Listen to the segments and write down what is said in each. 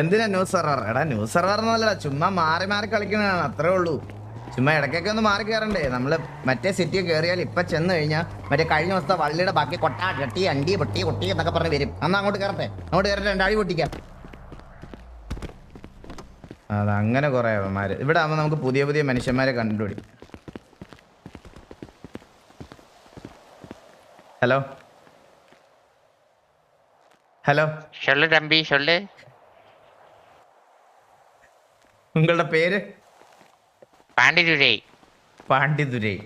എന്തിനാ news server? എടാ news server എന്നല്ല, ചുമ്മാ മാറി മാറി കളിക്കുന്നതാണ്, അത്രേ ഉള്ളൂ. ചുമ്മാ ഇടയ്ക്കൊക്കെ ഒന്ന് മാറി കയറണ്ടേ. നമ്മള് മറ്റേ സിറ്റി കയറിയാൽ ഇപ്പൊ ചെന്ന് കഴിഞ്ഞാൽ മറ്റേ കഴിഞ്ഞ ദിവസത്തെ വള്ളിയുടെ ബാക്കി കൊട്ട ചട്ടി അണ്ടി പൊട്ടി കൊട്ടി എന്നൊക്കെ പറഞ്ഞ് വരും. അന്ന് അങ്ങോട്ട് കയറട്ടെ, അങ്ങോട്ട് കയറട്ടെ, രണ്ടാഴി പൊട്ടിക്കാം. അതങ്ങനെ കുറെ അവന്മാര് ഇവിടെ ആവുമ്പോൾ നമുക്ക് പുതിയ പുതിയ മനുഷ്യന്മാരെ കണ്ടുപിടിക്കും. ഹലോ ഹലോ, சொல்லு தம்பி சொல்லு. ഉങ്ങളുടെ പേര്? பாண்டிதுரை. പാണ്ഡിതുരൈ.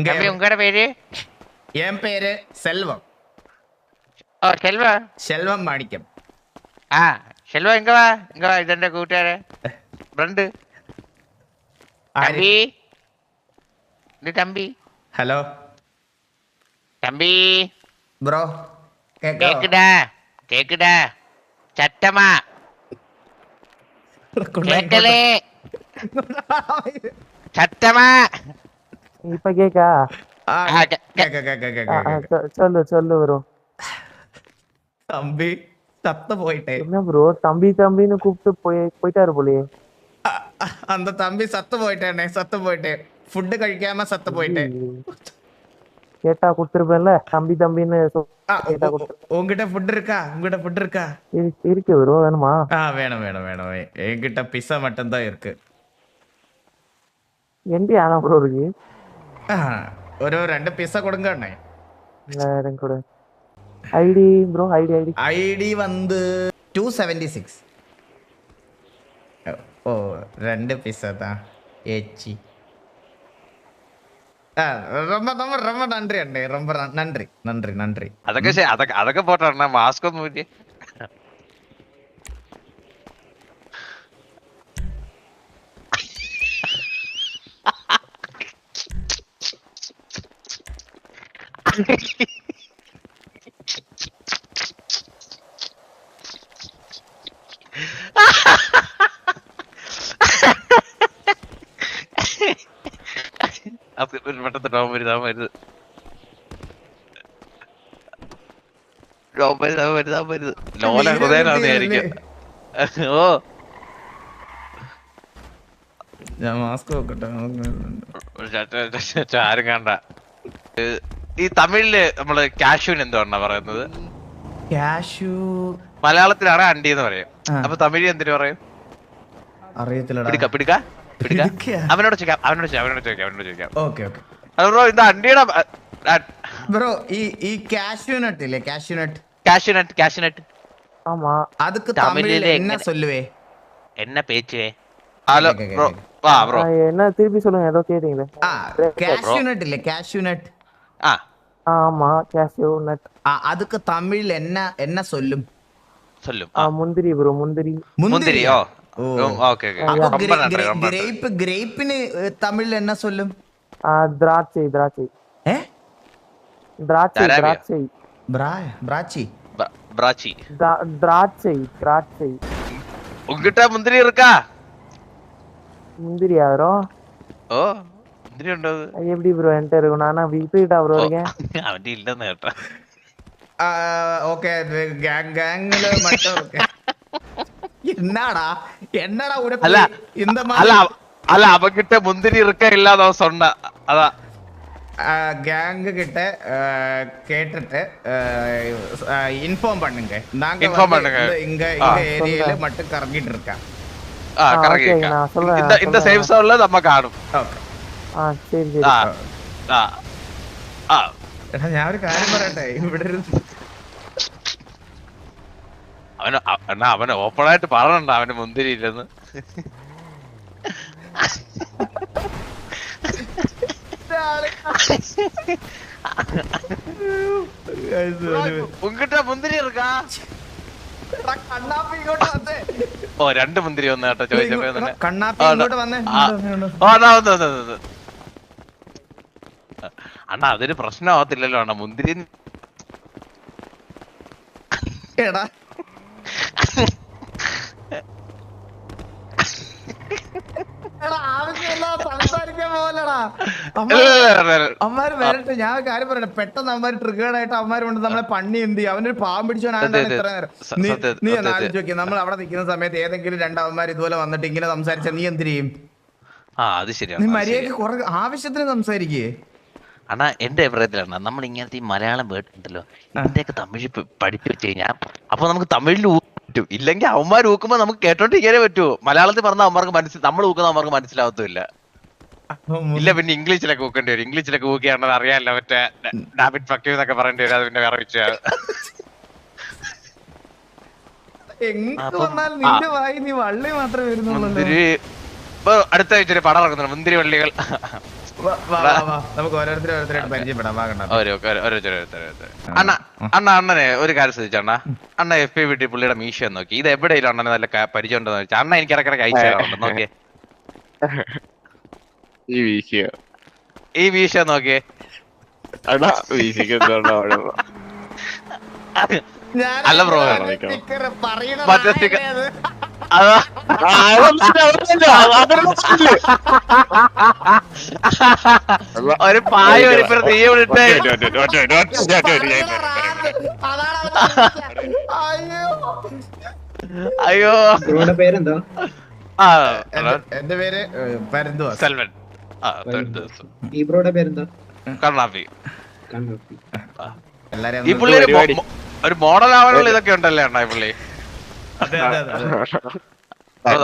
தம்பி உங்களோட பேரு? என் பேரு செல்வம். ஓ செல்வா. செல்வம் மாணிக்கம். செல்வா இங்க வா, இங்க வா, ഇതെന്റെ കൂട്ടുകാരൻ ഫ്രണ്ട് തമ്പി. ഇത് തമ്പി. ഹലോ തമ്പി. ബ്രോ കേക്കുടാ കേക്കുടാ ചട്ടമാ കേക്കലേ ചട്ടമാ. இப்ப கேக்கா? சொல்லு சொல்லு ப்ரோ. தம்பி சத்த போயிட்டே. என்ன ப்ரோ தம்பி தம்பின்னு கூப்பிட்டு போயிட்டாரு போலயே. அந்த தம்பி சத்து போயிட்டேனே, சத்து போயிட்டேன். ஃபுட் കഴിക്കാம சத்து போயிட்டேன். கேட்டா கொடுத்துருப்பேன்ல, தம்பி தம்பின்னு. உங்ககிட்ட ஃபுட் இருக்கா? உங்ககிட்ட ஃபுட் இருக்கா? இருக்கு ப்ரோ, வேணுமா? வேணும் வேணும் வேணும். என்கிட்ட பிஸ்ஸா மட்டும் தான் இருக்கு. என்டி ஆனா ப்ரோ இருக்கு. ஒரு 2 பிஸ்ஸா கொடுங்க அண்ணே. இல்ல கொடு. ஐடி ப்ரோ, ஐடி வந்து 276. ஓ 2 பிஸ்ஸா தான் ஏச்சி. ரொம்ப ரொம்ப ரொம்ப நன்றி அண்ணே, ரொம்ப நன்றி நன்றி நன்றி. അതൊക്കെ പോട്ടെ, മാസ്ക് ഒന്നും ഇല്ലേ? പെട്ടെന്ന് വരുത് ലോല ഹൃദയനായിരിക്കും. ഓ ഞാൻ മാസ്ക് വെക്കട്ടെ. ആരും കണ്ട. ഈ തമിഴില് നമ്മള് കാഷ്യൂന് എന്തുവാ പറയുന്നത്? കാഷ്യൂ മലയാളത്തിലാണ് അണ്ടി എന്ന് പറയും. അപ്പൊ തമിഴ് എന്തിനു പറയും? അറിയത്തില്ല. പിടിക്ക അവനോട് ചോദിക്കാം. ഓക്കെ ഓക്കെ ബ്രോ ഇത് അണ്ടിയുടെ ബ്രോ, ഈ കാഷ്യൂ നട്ട് ഇല്ലേ? കാഷ്യൂനട്ട്. ஆமா, அதுக்கு தமிழ்ல என்ன சொல்லுவே? என்ன பேச்சுவே? ஹலோ ப்ரோ, வா ப்ரோ. என்ன திருப்பி சொல்லுங்க, ஏதோ கேட்டீங்களே. காஷ்யூ நட் இல்ல? Cashew nut. ஆமா, காஷ்யூ நட். அதுக்கு தமிழ்ல என்ன சொல்லும்? முந்திரி ப்ரோ, முந்திரி. ஓ ஓகே ஓகே. கிரேப்பிന് தமிழ்ல என்ன சொல்லும்? திராட்சை. உங்ககிட்ட முந்திரி இருக்கா? முந்திரியா ப்ரோ? ஓ முந்திரி உண்டோ? எப்படி ப்ரோ என்கிட்ட இருக்கும்? நானா விப்பிட்டா ப்ரோ இருக்கேன். அவன்கிட்ட இல்லன்னு கேட்டா. ஓகே கேங்ல மட்டும் ஓகே. என்னடா உடப்பு இந்த மாதிரி? அல்ல அவகிட்ட முந்திரி இருக்கா இல்லாத அவன் சொன்னா. அதான் கேங்கு கிட்ட கேட்டுட்டு இன்ஃபார்ம் பண்ணுங்க. நாங்க இங்க ஏரியால மட்டும் கறங்கிட்டு இருக்கேன். இந்த சேஃப் சோன்ல நம்ம காணும். ഞാൻ ഒരു കാര്യം പറയട്ടെ. ഇവിടെ അവന് ഓപ്പൺ ആയിട്ട് പറഞ്ഞണ്ട അവന് മുന്തിരി ഇല്ലെന്ന്. ഉങ്കിട്ട മുന്തിരി ഇറക്കാ? ഓ 2 മുന്തിരി വന്ന കേട്ടോ ചോദിച്ചപ്പോ. അണ്ണാ അതൊരു പ്രശ്നമാകത്തില്ലല്ലോ അണ്ണാ മുന്തിരി. എടാ ആവശ്യമില്ല സംസാരിക്കാൻ പോലടാ അമ്മാര് വരട്ടെ. ഞാൻ കാര്യം പറയട്ടെ, പെട്ടെന്ന് അമ്മാര് ട്രിഗേർഡ് ആയിട്ട് അമ്മാര് കൊണ്ട് നമ്മളെ പണി എന്ത് ചെയ്യും? അവനൊരു പാവം പിടിച്ചോനാണ് ഇത്ര നേരം. നീ ഒന്ന് ആലോചിച്ച് നോക്കി, നമ്മൾ അവിടെ നിൽക്കുന്ന സമയത്ത് ഏതെങ്കിലും രണ്ടവന്മാർ ഇതുപോലെ വന്നിട്ട് ഇങ്ങനെ സംസാരിച്ചാൽ നീ എന്ത് ചെയ്യും? നീ മര്യാദക്ക് കുറെ ആവശ്യത്തിന് സംസാരിക്കേ. അണ്ണാ എന്റെ അഭിപ്രായത്തിലാണ് നമ്മൾ ഇങ്ങനത്തെ ഈ മലയാളം വേർഡ് ഉണ്ടല്ലോ ഇതിന്റെയൊക്കെ തമിഴ് പഠിപ്പിച്ചു കഴിഞ്ഞാൽ അപ്പൊ നമുക്ക് തമിഴിൽ പറ്റും. ഇല്ലെങ്കിൽ അവന്മാർ ഊക്കുമ്പോ നമുക്ക് കേട്ടോണ്ടിരിക്കാനേ പറ്റുമോ? മലയാളത്തിൽ പറഞ്ഞാൽ അവന്മാർക്ക് നമ്മൾ ഊക്കുന്ന അവന്മാർക്ക് മനസ്സിലാവത്തുമില്ല. ഇല്ല പിന്നെ ഇംഗ്ലീഷിലൊക്കെ ഊക്കേണ്ടി വരും. ഇംഗ്ലീഷിലൊക്കെ ഊക്കിയാണെന്ന് അറിയാമല്ലോ, മറ്റേ ഡാബിറ്റ് ഫക്ക് എന്നൊക്കെ പറയേണ്ടി വരും. അത് പിന്നെ വേറെ വിഷയമാണ്. അടുത്ത ആഴ്ച പടം ഇറങ്ങുന്നുണ്ട്, മുന്തിരി വള്ളികൾ. നമുക്ക് ഓരോരുത്തരും പരിചയപ്പെടാം. അണ്ണനെ ഒരു കാര്യം ശ്രദ്ധിച്ചണ്ണ, അണ്ണ FABT പുള്ളിയുടെ മീശ നോക്കി. ഇത് എവിടെയും അണ്ണനെ നല്ല പരിചയം ഉണ്ടെന്ന് വെച്ചാൽ അണ്ണ എനിക്ക് ഇടക്കിടക്ക് അയച്ചു തരാറുണ്ട്. നോക്കിയേ ഈ മീശ നോക്കിയേ. അല്ല ബ്രോ മറ്റേ ഒരു പായ ഒരു തീ വിളിട്ട് അയ്യോ. പേരെന്താ? എന്റെ പേര് സെൽവൻ. ഈ ബ്രോയുടെ പേരെന്താ? കണ്ണാപ്പി. എല്ലാരും ഈ പുള്ളി ഒരു മോഡൽ ആവാനുള്ള ഇതൊക്കെ ഉണ്ടല്ലേ അണ്ണാ ഈ പുള്ളി?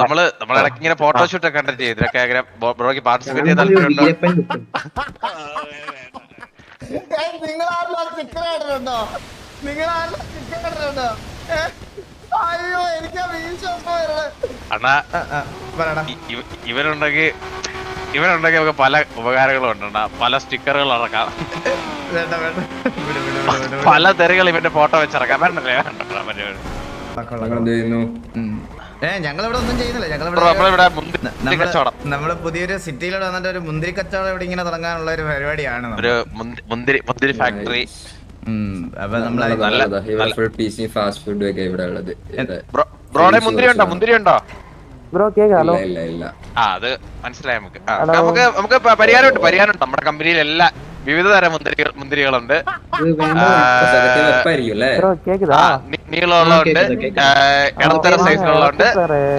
നമ്മള് ഇടയ്ക്ക് ഇങ്ങനെ ഫോട്ടോഷൂട്ട് ഒക്കെ കണ്ടക്ട് ചെയ്ത് ഇതിലൊക്കെ ബ്രോക്ക് പാർട്ടിസിപ്പേറ്റ് ചെയ്യാൻ താല്പര്യമുണ്ടോ? അണ്ണാ ഇവനുണ്ടെങ്കിൽ നമുക്ക് പല ഉപകാരങ്ങളും ഉണ്ട്. പല സ്റ്റിക്കറുകൾ ഇറക്കാം, പല തെറികൾ ഇവന്റെ ഫോട്ടോ വെച്ചിറക്കാം. വേണ്ടല്ലേ? ഞങ്ങളിവിടെ ഒന്നും ചെയ്യുന്നില്ല. നമ്മള് പുതിയൊരു സിറ്റിയിലൂടെ വന്നിട്ട് ഒരു മുന്തിരി കച്ചവടം ഇവിടെ ഇങ്ങനെ തുടങ്ങാനുള്ള ഒരു പരിപാടിയാണ്. ഒരു മുന്തിരി ഫാക്ടറി. അപ്പൊ നമ്മളെ ബ്രോടെ മുന്തിരി ഉണ്ടോ? ബ്രോ കേക്കാലോ? അത് മനസ്സിലായി നമുക്ക്. നമുക്ക് പരിഹാരമുണ്ട്. നമ്മുടെ കമ്പനിയിൽ എല്ലാ വിവിധ തരം മുന്തിരികളുണ്ട്. നീളമുള്ളതുണ്ട്, ഇടത്തരം സൈസിലുള്ളതുണ്ട്,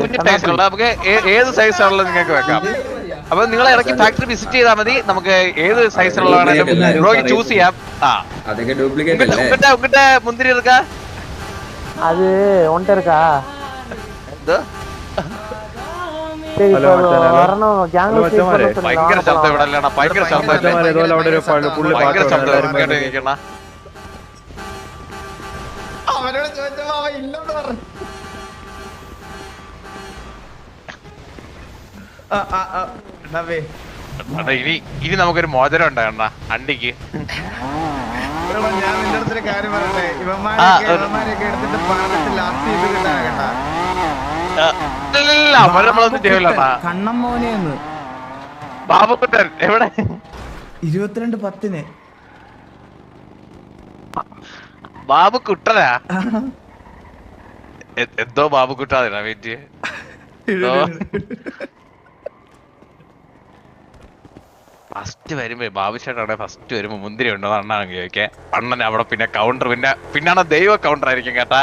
കുഞ്ഞു സൈസിലുള്ള. നമുക്ക് ഏത് സൈസിലുള്ള നിങ്ങൾക്ക് വെക്കാം. അപ്പൊ നിങ്ങൾ ഇടയ്ക്ക് ഫാക്ടറി വിസിറ്റ് ചെയ്താൽ മതി. നമുക്ക് ഏത് സൈസിലുള്ള ചൂസ് ചെയ്യാം. ഉங்கிட்ட മുന്തിരി இருக்கா? அது உன்கிட்ட இருக்கா? എന്തോ ഭയങ്കര ശബ്ദം ഇവിടെ അല്ലേണ? ഭയങ്കര ശബ്ദം അവനോട് ചോദിച്ചപ്പോ അവൻ ഇല്ലെന്ന് പറഞ്ഞു. ഇനി നമുക്കൊരു മോചനം ഉണ്ടാകണ്ട അണ്ടിക്ക്. ഞാൻ നിന്റെ അടുത്തൊരു കാര്യം പറയട്ടെ, ഇവന്മാരൊക്കെ എടുത്തിട്ട് പാടത്തിൽ ലാസ്റ്റ് ചെയ്ത് കിട്ടാകണ്ട. കണ്ണമ്മോനെന്ന് ബാബുക്കുട്ടൻ എവിടെ? 22/10 ബാബുക്കുട്ടനാ? എന്തോ ബാബുക്കുട്ടാ വീട്ടിൽ ഫസ്റ്റ് വരുമ്പോ ബാബുശേട്ടാണ് ഫസ്റ്റ് വരുമ്പോ മുന്തിരി ഉണ്ടോ അണ്ണാണെങ്കിൽ ചോദിക്കേ. അണ്ണൻ അവിടെ പിന്നെ കൗണ്ടർ പിന്നാണ് ദൈവ കൗണ്ടർ ആയിരിക്കും കേട്ടാ.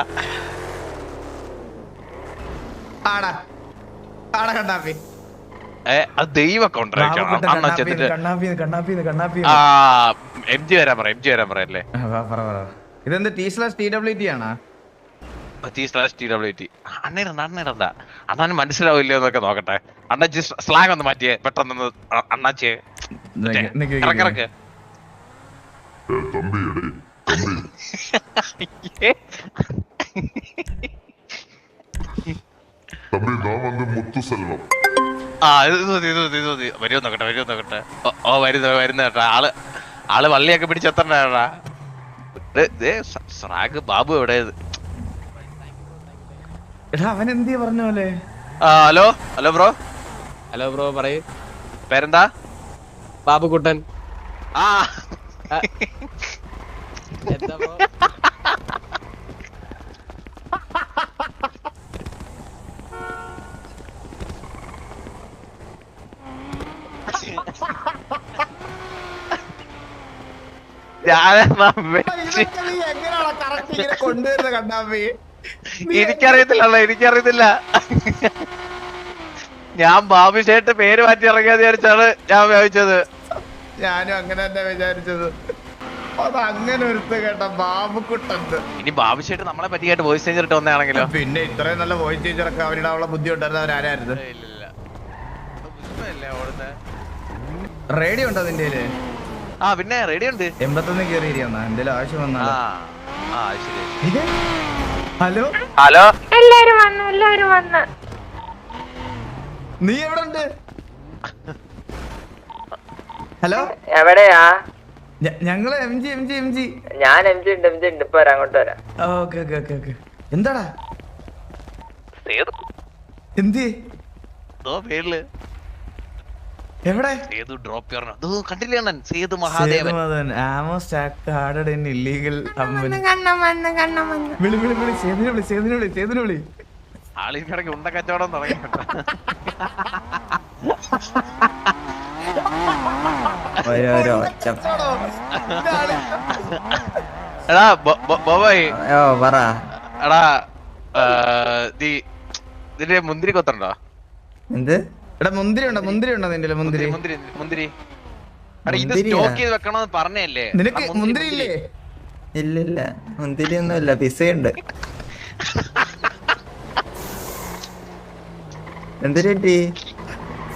അത് ദൈവ കൗണ്ടർ MG വരാൻ പറയല്ലേ? ഇതെന്ത് T/TWT ആണോ? T/TWT. അണ്ണനിടണ്ട അണ്ണന് മനസ്സിലാവില്ല എന്നൊക്കെ നോക്കട്ടെ. അണ്ണാച്ചി സ്ലാങ് ഒന്ന് മാറ്റിയേ പെട്ടെന്ന്. അണ്ണാച്ചിയെ ഇറക്കിറക്ക്. വരുമോ നോക്കട്ടെ. ഓ വരുന്ന കേട്ടാ. ആള് വള്ളിയൊക്കെ പിടിച്ചെത്തണ്ടാ. സ്രാഗ് ബാബു എവിടെ? അവൻ എന്ത് പറഞ്ഞ പോലെ. ഹലോ ബ്രോ പറയൂ. പേരെന്താ? ബാബുക്കുട്ടൻ. എന്താ ബ്രോ? ഇതൊക്കെ നീ എങ്ങനെയാണോ correct ഇങ്ങനെ കൊണ്ടുവരുന്നത് കണ്ണാപ്പി? എനിക്കറിയത്തില്ല ഞാൻ ബാബുശേട്ട് പേര് മാറ്റി ഇറങ്ങിയത് വിചാരിച്ചാണ് ഞാൻ വിചാരിച്ചത്. ഞാനും അങ്ങനെ തന്നെ വിചാരിച്ചത്. അത് അങ്ങനെ ഒരുത്ത കേട്ട ബാബുക്കുട്ടന്ത്. ഇനി ബാബുശേട്ട് നമ്മളെ പറ്റിയായിട്ട് വോയിസ് ചേഞ്ചർ ഇട്ട് വന്നാണെങ്കിലോ? പിന്നെ ഇത്രയും നല്ല വോയിസ് ചേഞ്ചറൊക്കെ അവരുടെ അവളെ ബുദ്ധി ഉണ്ടായിരുന്ന അവരാരായിരുന്നു? റേഡിയോ ഉണ്ടോ നിന്റെ? ആ പിന്നെ റേഡിയോ ഉണ്ട്. 81 കയറിയിരിക്കുന്ന എന്തേലും ആവശ്യം വന്നാ. ശരി. ഹലോ എല്ലാരും വന്നു. നീ എവിടെ ഉണ്ട്? ഹലോ എവിടെയാ? ഞങ്ങള് MG. ഞാൻ MG ഉണ്ട് ഇപ്പൊ വരാം, അങ്ങോട്ട് വരാം. ഓക്കെ. എന്താടാ എന്ത് പേരില് എവിടെ? സേതു ഡ്രോപ്പ് ചെയ്യണം. കണ്ടില്ലേ സേതു മഹാദേവൻ. ആമോ സ്റ്റാക്ക് ഹാർഡഡ് ഇൻ ഇല്ലീഗൽ സേതുനെ വിളി. ആളിനിടയ്ക്ക് ഉണ്ട കച്ചവടം തുടങ്ങി. എടാ ബോബോയ് എടാ ഇതിന്റെ മുന്തിരി കൊത്തുണ്ടോ? എന്ത്? എടാ മുന്തിരി ഉണ്ടോ നിന്റെ? മുന്തിരി എടാ ഇത് സ്റ്റോക്ക് ചെയ്ത് വെക്കണമെന്ന് പറഞ്ഞല്ലേ? നിനക്ക് മുന്തിരി ഇല്ലേ? ഇല്ല മുന്തിരി ഒന്നുമില്ല, പിസയുണ്ട്. എന്തിരി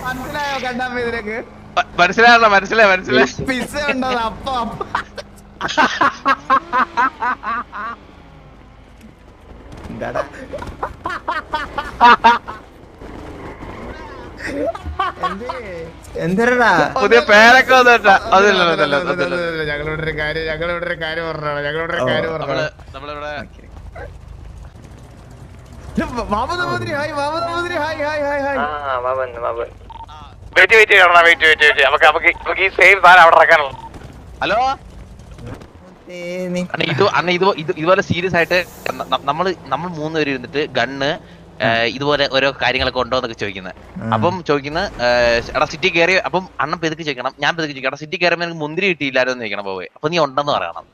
മനസ്സിലായോ കണ്ടാ? ഇതിനൊക്കെ മനസ്സിലായി. പിസ്സ ഉണ്ടോ? അപ്പം എന്തരടാ പുതിയ പേരൊക്കെ വന്നിട്ടാ? ഞങ്ങളോട് ഒരു കാര്യം പറഞ്ഞാണ്. നമ്മളിവിടെ ബാബു നമ്പൂതിരി ഹായ്. വെയിറ്റ് നമുക്ക് ഈ സെയിം സാധനം അവിടെ ഇറക്കാനുള്ള. ഹലോ ഇതുപോലെ സീരിയസ് ആയിട്ട് നമ്മൾ 3 പേര് ഇരുന്നിട്ട് ഗണ്ണ് ഇതുപോലെ ഓരോ കാര്യങ്ങളൊക്കെ ഉണ്ടോ എന്നൊക്കെ ചോദിക്കുന്നത്. അപ്പം ചോദിക്കുന്നത് എടാ സിറ്റി കയറി. അപ്പം അണ്ണൻ പെതുക്കി ചോദിക്കണം, ഞാൻ പെതുക്കി ചോദിക്കണം. സിറ്റി കയറുമ്പോൾ എനിക്ക് മുന്തിരി കിട്ടിയില്ലാരോ എന്ന് ചോദിക്കണം പോയി. അപ്പൊ നീ ഉണ്ടെന്ന് പറയണം.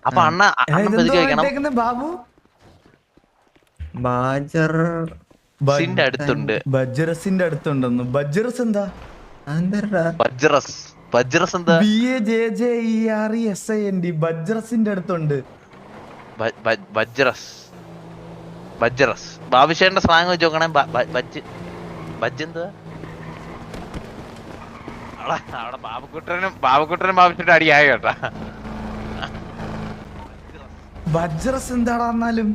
അപ്പൊ അണ്ണൻ പെതുക്കി ചോദിക്കണം. ബാബു ബജറസിന്റെ അടുത്തുണ്ട്. ബജറസിന്റെ അടുത്തുണ്ടെന്ന്. ബജറസ് എന്താ? ബജ്റസ് എന്താ? BAJJERESIND ബജ്റസിന്റെ അടുത്തുണ്ട്. ബജ്റസ് ബാബുശേന്റെ സ്ലാങ് വെച്ച് നോക്കണേ. ബജ് എന്താ? അവിടെ ബാബുക്കുട്ടനും ബാബുശേട്ടും അടിയായ കേട്ടാ. ബജ്റസ് എന്താടാ? എന്നാലും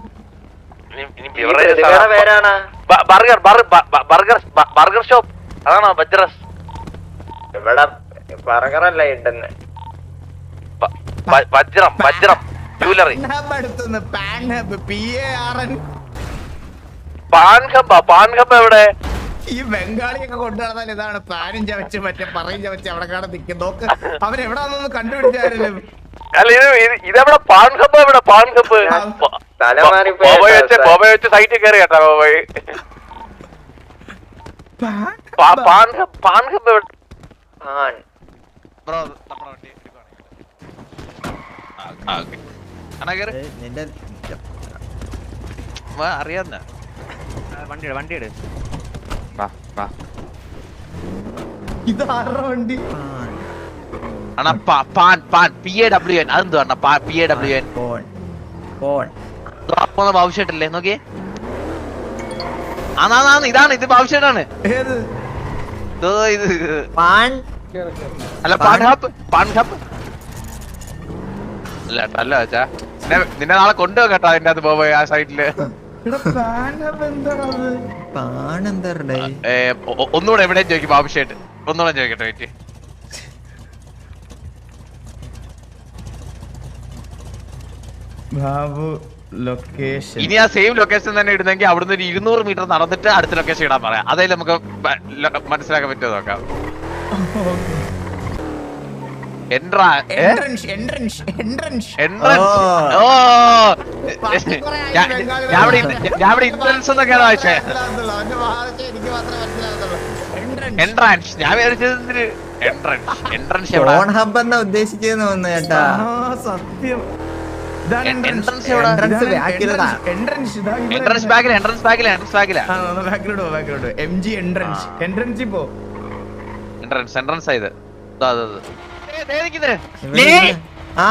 ബർഗർ ഷോപ്പ് അതാണോ ബജ്റസ്? ഇവിടെ ബർഗറല്ല ഇണ്ടെന്ന്. വജ്രം ജൂവലറി. പാൻ ഹബ് എവിടെ? ഈ ബംഗാളിയൊക്കെ കൊണ്ടുനടന്നാൽ ഇതാണ് പാനും ചവച്ച് മറ്റേ പറയും ചവച്ച് അവിടെ കാണാൻ നിൽക്കും. നോക്ക് അവരെവിടാന്നൊന്ന് കണ്ടുപിടിച്ചാലും. അല്ല ഇതെവിടെ? പാൻ ഹബ് എവിടെ? പാൻ ഹബ് വെച്ച് സൈറ്റിൽ കയറി കേട്ടാ ബോബോയ്. പാൻ ഹബ് എവിടെ? അറിയാന്ന വണ്ടിയുടെ ഇതാരുടെ വണ്ടി? അണ്ണാ PAWN അതെന്തോ അണ്ണാ? PAWN ബാബുശേട്ടല്ലേ? നോക്കിയേ. ഇതാണ് ഇത് ബാബുശേട്ടാണ്. ഇത് അല്ല പാൻ ഹബ് അല്ല വെച്ചാ നിന്നെ നാളെ കൊണ്ടുപോകാം കേട്ടോ അതിന്റെ അകത്ത് പോയി ആ സൈഡില്. ഒന്നുകൂടെ എവിടെയും ചോദിക്കും ബാബുശേട്ട്. ഒന്നുകൂടെ ചോദിക്കട്ടെ വെയിറ്റ്. ബാബു ലൊക്കേഷൻ. ഇനി ആ സെയിം ലൊക്കേഷൻ തന്നെ ഇടുന്നെങ്കിൽ അവിടുന്ന് ഒരു 200 മീറ്റർ നടന്നിട്ട് അടുത്ത ലൊക്കേഷൻ ഇടാൻ പറയാം. അതായത് നമുക്ക് മനസ്സിലാക്കാൻ പറ്റുമോ നോക്കാം. ഇൻട്രൻസ് എന്നൊക്കെയാണ് വായിച്ചേ. എൻട്രാൻസ് ഞാൻ വിചാരിച്ചത് എൻട്രൻസ് എവിടെ? ഫോൺ ഹബ് എന്നാ ഉദ്ദേശിച്ചെന്ന് തോന്നുന്നു ചേട്ടാ. സത്യം Entrance എവിടെ? Entrance ബാക്കിലതാ. എൻട്രൻസ് ബാഗിലാ. MG entrance. Entrance ഇപ്പോ. എൻട്രൻസ് ആയത്. ആ,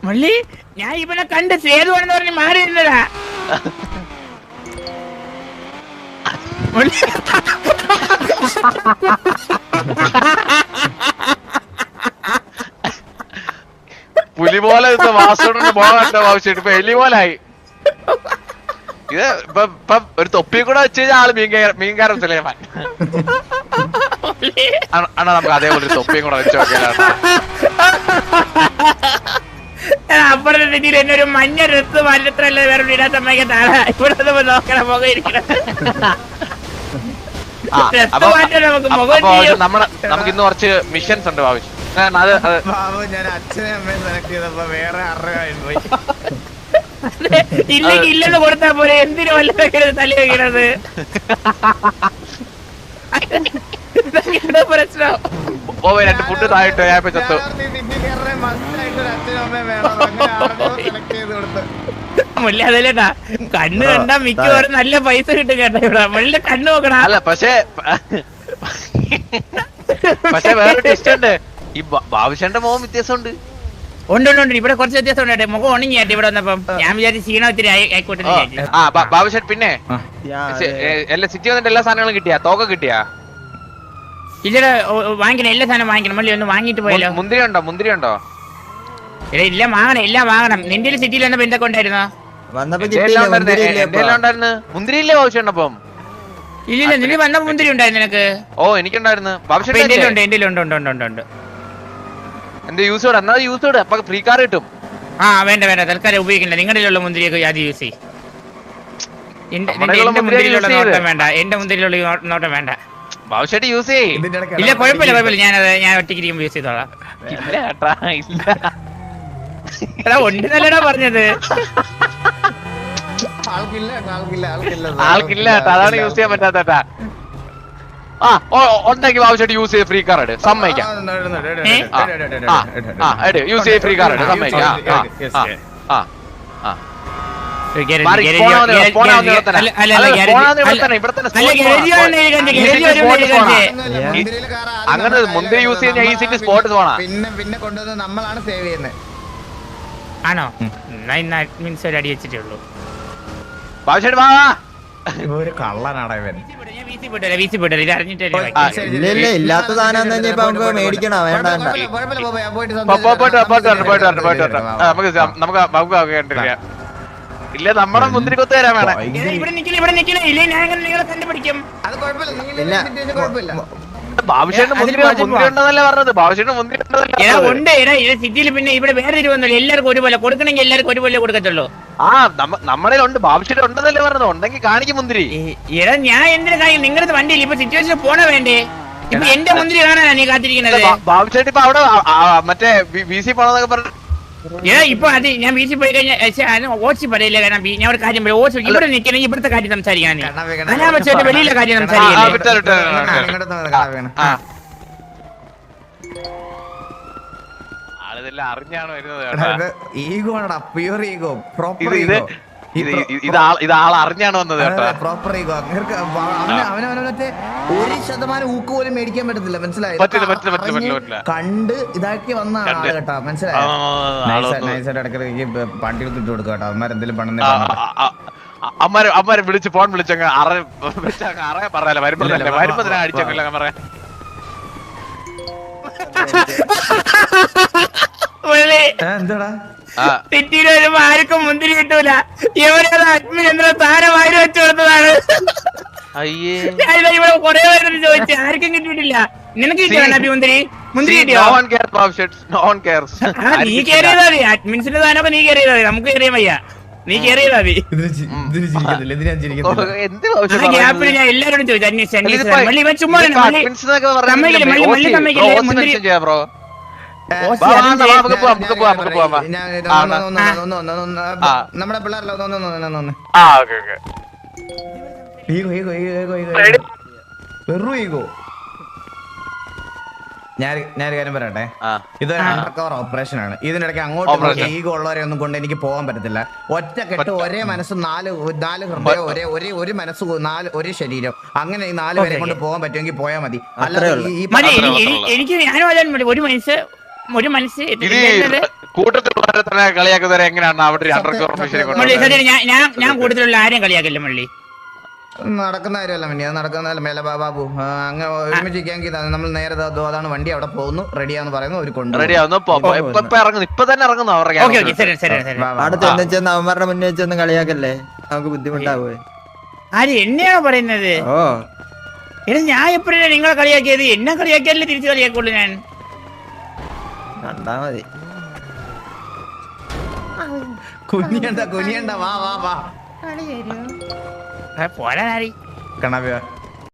മുള്ളി ഞാൻ ഇവനെ കണ്ട് സേതുവാണെന്ന് പറഞ്ഞ് മാറി ഇരുന്നതാ. പുലി പോലെ വാസോടെ പോകാട്ടോ ആവശ്യമായിട്ട് ഇപ്പൊ എലി പോലായി. ഇത് ഇപ്പൊ ഒരു തൊപ്പി കൂടെ വെച്ച് കഴിഞ്ഞാൽ ആള് മീൻകാരൻ സുലൈമാൻ. അണ്ണാ നമുക്ക് അതേപോലെ ഒരു തൊപ്പിയും കൂടെ വെച്ച് നോക്കിയാലാണ്. അപ്പുറത്തെ രീതിയിൽ എന്നെ ഒരു മഞ്ഞ ഡ്രസ് മല്ലത്രല്ലേ വേറെ ഇടാൻ സമ്മതിക്കത്താണ്. ഇവിടെ നോക്കണം മുഖം ഇരിക്കണം. നമുക്ക് ഇന്ന് കുറച്ച് മിഷൻസ് ഉണ്ട് ആവശ്യം. ഞാൻ അച്ഛനെ അമ്മയെ സെലക്ട് ചെയ്തപ്പോ വേറെ പോയി. ഇല്ലെങ്കിൽ ഇല്ലെന്ന് കൊടുത്താ പോലെ എന്തിനു വല്ല തല വെക്കണത് പ്രശ്നം. രണ്ട് ഫുഡ് താഴെട്ടോ ഞാൻ ഇപ്പൊ ചത്തു. മുല്ല അതല്ലേട്ടാ കണ്ണ് കണ്ടാ മിക്കവാറും നല്ല പൈസ കിട്ടും കേട്ടോ. ഇവിടെ മുള്ളിന്റെ കണ്ണ് നോക്കണം. അല്ല പക്ഷേ വേറെ ടെസ്റ്റ് ഉണ്ട്. ഈ ബാബുശന്റെ മുഖം വ്യത്യാസമുണ്ട്. ഉണ്ട് ഇവിടെ കുറച്ച് വ്യത്യാസം ഉണ്ട്. മുഖം ഉണങ്ങിയായിട്ട് ഇവിടെ വന്നപ്പം ഞാൻ വിചാരിച്ചു ക്ഷീണം ഒത്തിരി ആയിക്കോട്ടെ. ബാബുശൻ പിന്നെ എല്ലാ സിറ്റി വന്നിട്ട് എല്ലാ സാധനങ്ങളും കിട്ടിയാ? തോക്ക കിട്ടിയാ? ഇല്ലടാ വാങ്ങിക്കണം. എല്ലാ സാധനം വാങ്ങിക്കണം. മള്ളി ഒന്ന് വാങ്ങിട്ട് പോയല്ലോ. മുന്തിരി ഉണ്ടോ? ഇല്ല വാങ്ങണം. എല്ലാം വാങ്ങണം. നിന്റെ സിറ്റിയിൽ വന്നപ്പോ എന്തൊക്കെ ഉണ്ടായിരുന്നോ? മുന്തിരി ഇല്ലേ ബാബുശേട്ടപ്പം? ഇല്ലില്ല നിന്റെ വന്ന മുന്തിരി ഉണ്ടായിരുന്നു നിനക്ക്? ഓ എനിക്കുണ്ടായിരുന്നു. ഉണ്ട്. എന്റെ യൂസ് ചെയ്ത് എന്നാ യൂസ് ചെയ്ത് അപ്പൊ ഫ്രീ കാർ കിട്ടും. വേണ്ട തൽക്കാലം ഉപയോഗിക്കില്ല. നിങ്ങളുടെ മുന്തിരിയൊക്കെ അത് യൂസ് ചെയ്യും. എന്റെ മുന്തിരിയിലുള്ള നോട്ടം വേണ്ട. എന്റെ മുന്തിരിയിലുള്ള നോട്ടം വേണ്ട. ബാബുശേട്ടി യൂസ് ചെയ്യും. ഇല്ല കുഴപ്പമില്ല. ഞാൻ ഒറ്റയ്ക്ക് യൂസ് ചെയ്തോളാം. ഉണ്ട് നല്ലടാ പറഞ്ഞത്. ആൾക്കില്ല അതാണ് യൂസ് ചെയ്യാൻ പറ്റാത്ത. ഉണ്ടെങ്കിൽ ബാബുശേട്ടി യൂസ് ചെയ്ത് ഫ്രീ കാർ എടു സമ്മതിക്കാം. യൂസ് ചെയ്ത് ഫ്രീ കാർ എടു സമ്മതിക്കാം. അങ്ങനെ മുന്തിരി യൂസ് ചെയ്യുന്ന ഈസിക്ക് സ്പോട്ട് പോണാ. പിന്നെ കൊണ്ടുവന്ന് നമ്മളാണ് സേവ് ചെയ്യുന്നത്. ആണോ? അഡ്മിൻസ് ഒരു അടി വെച്ചിട്ടേ ഉള്ളൂ. ബാബുശേട്ടി വാ. ഒരു കള്ളനാടാ ഇവൻ. ഇത് അറിഞ്ഞിട്ടേ ഇല്ല ഇല്ലാത്ത സാധനം തന്നെ ഇപ്പൊ നമുക്ക് മേടിക്കണോ? വേണ്ട നമുക്ക് ഇല്ല നമ്മുടെ മുന്തിരി കൊത്ത് തരാൻ വേണം. ഇവിടെ നിക്കില്ല. ഇല്ലേ ഞാൻ നിങ്ങളെ കണ്ടുപിടിക്കും. അത് കുഴപ്പമില്ല. ബാബുശേട്ടന് മുന്തിരി ഉണ്ടെന്നല്ലേ പറഞ്ഞത്? ബാബുശേട്ടന് മുന്തിരി ഉണ്ട്. സിറ്റിയിൽ പിന്നെ ഇവിടെ വേറെ ഇരുവന്നല്ലോ. എല്ലാവർക്കും ഒരുപോലെ കൊടുക്കണമെങ്കിൽ എല്ലാവർക്കും ഒരുപോലെ കൊടുക്കത്തുള്ളൂ. നമ്മുടെ ഉണ്ട്. ബാബുശേട്ടൻ ഉണ്ടെന്നല്ലേ പറഞ്ഞത്? ഉണ്ടെങ്കിൽ കാണിക്കും മുന്തിരി. ഞാൻ എന്തിനു കാര്യം? നിങ്ങളുടെ വണ്ടിയിൽ ഇപ്പൊ സിറ്റുവേഷൻ പോണ വേണ്ടേ? ഇപ്പൊ എന്റെ മുന്തിരി കാണാനാ നീ കാത്തിരിക്കുന്നത്? ബാബുശേട്ടി ഇപ്പൊ അവിടെ മറ്റേ VC പോണെന്നൊക്കെ പറഞ്ഞു. ഇപ്പൊ അത് ഞാൻ വീട്ടിൽ പോയി കഴിഞ്ഞാൽ ഓച്ച് പറയില്ല. കാരണം ഞാൻ ഒരു കാര്യം പറയാം. ഓച്ച് ഇവിടെ നിൽക്കണമെങ്കിൽ ഇവിടുത്തെ കാര്യം സംസാരിക്കാൻ വെളിയിലെ കാര്യം ആളിതെല്ലാം അറിഞ്ഞാണ് വരുന്നത്. ഈഗോ ആണടാ, പ്യൂർ ഈഗോ, പ്രോപ്പർ ഈഗോ. ഇത് ആൾ അറിഞ്ഞാണ് വന്നത് കേട്ടോ. Proper ego. അവനവനെ 1% ഊക്ക് പോലും മേടിക്കാൻ പറ്റത്തില്ല. മനസ്സിലായി? കണ്ട് ഇതാക്കി വന്ന ആള് കേട്ടോ. മനസ്സിലായോ? നൈസായിട്ട് ഇടയ്ക്കിടയ്ക്ക് പണ്ടി എടുത്തിട്ട് കൊടുക്കുക കേട്ടോ. അവന്മാരെന്തെങ്കിലും പണം അമ്മമാരെ വിളിച്ച് ഫോൺ വിളിച്ചങ്ങ് അറിയാൻ പറയാലോ. വരുമ്പോ അടിച്ചല്ല പറയാം. എന്താടാ സിറ്റിയിൽ വരുമ്പോ ആർക്കും മുന്തിരി കിട്ടൂല. ഇവരത് അഡ്മിൻ എന്താ താരം വാരി വെച്ചു കൊടുത്തതാണ്. ഇവിടെ കൊറേ പേര് ചോദിച്ചു, ആർക്കും കിട്ടിയിട്ടില്ല. നിനക്ക് കിട്ടിയോ മുന്തിരി? മുന്തിരി കിട്ടിയോ? നീ കയറിയതാ മതി. അഡ്മിൻസിന്റെ സാധനമൊക്കെ നീ കയറിയതാ മതി. നമുക്ക് കയറിയാൻ വയ്യ. നീ കയറിയതാ മതി. ഗ്യാപ്പിൽ ഞാൻ എല്ലാരോടും ചോദിച്ചു അന്വേഷിച്ചു. ഇവൻ ചുമ്മാ ഓസി വാ, അതും വാ, ചെയ്യ- നമുക്ക് പോവാം, നമുക്ക് പോവാം, നമുക്ക് പോവാം, വാ. ആ. നമ്മുടെ പിള്ളേരല്ലോ ആ ഓക്കെ ഓക്കെ വെറു ഈഗോ. ഞാൻ കാര്യം പറയട്ടെ, ആ ഇതൊരു അണ്ടർ കവർ ഓപ്പറേഷൻ ആണ്. ഇതിനിടയ്ക്ക് അങ്ങോട്ടും Operation. ഈഗോ ഉള്ളവരെ ഒന്നും കൊണ്ട് എനിക്ക് പോകാൻ പറ്റത്തില്ല. ഒറ്റക്കെട്ട്, ഒരേ മനസ്സ്, നാല് ഹൃദയം, ഒരു മനസ്സ്, ഒരു ശരീരം, അങ്ങനെ ഈ 4 പേരെ കൊണ്ട് പോകാൻ പറ്റുമെങ്കിൽ പോയാൽ മതി. അല്ലാതെ ഈ മതി, അത്രേ എനിക്ക് ഞാനും അതാണ് മതി. ഒരു മനസ്സ് ഇത് കൂട്ടത്തിലുള്ളവരെ തന്നെ കളിയാക്കുന്നവരെ എങ്ങനെയാണ് അവിടെ അണ്ടർ ഓഫീസിനെ മള്ളി കൊണ്ട് സത്യം, ഞാൻ കൂടുതലുള്ള ആരെയും കളിയാക്കില്ല മള്ളി. നടക്കുന്ന കാര്യമല്ല മന്നി, അത് നടക്കുന്നതല്ല. മേലെ ബാബു അങ്ങനെ ഒരുമിച്ചിരിക്കാമെങ്കിൽ നമ്മൾ നേരെ അതാണ് വണ്ടി അവിടെ പോകുന്നു, റെഡിയാന്ന് പറയുന്നു, ഒരു കൊണ്ട് റെഡി ആവുന്നു. ഇപ്പൊ ഇറങ്ങുന്നു, ഇപ്പൊ തന്നെ ഇറങ്ങുന്നു അവരുടെ ഓക്കെ ഓക്കെ ശരി ശരി ശരി. അവിടെ ചെന്ന് ചെന്ന് അവന്മാരുടെ മുന്നിൽ വെച്ചൊന്നും കളിയാക്കല്ലേ, നമുക്ക് ബുദ്ധിമുട്ടാവേ. ആര് എന്നെയാണോ പറയുന്നത്? ഓ എടാ ഞാൻ എപ്പോഴാണ് നിങ്ങളെ കളിയാക്കിയത്? എന്നെ കളിയാക്കിയാലേ തിരിച്ചു കളിയാക്കുള്ളൂ ഞാൻ. കണ്ടാ മതി. കുനിയണ്ട വാ പോരാനാരി കണാ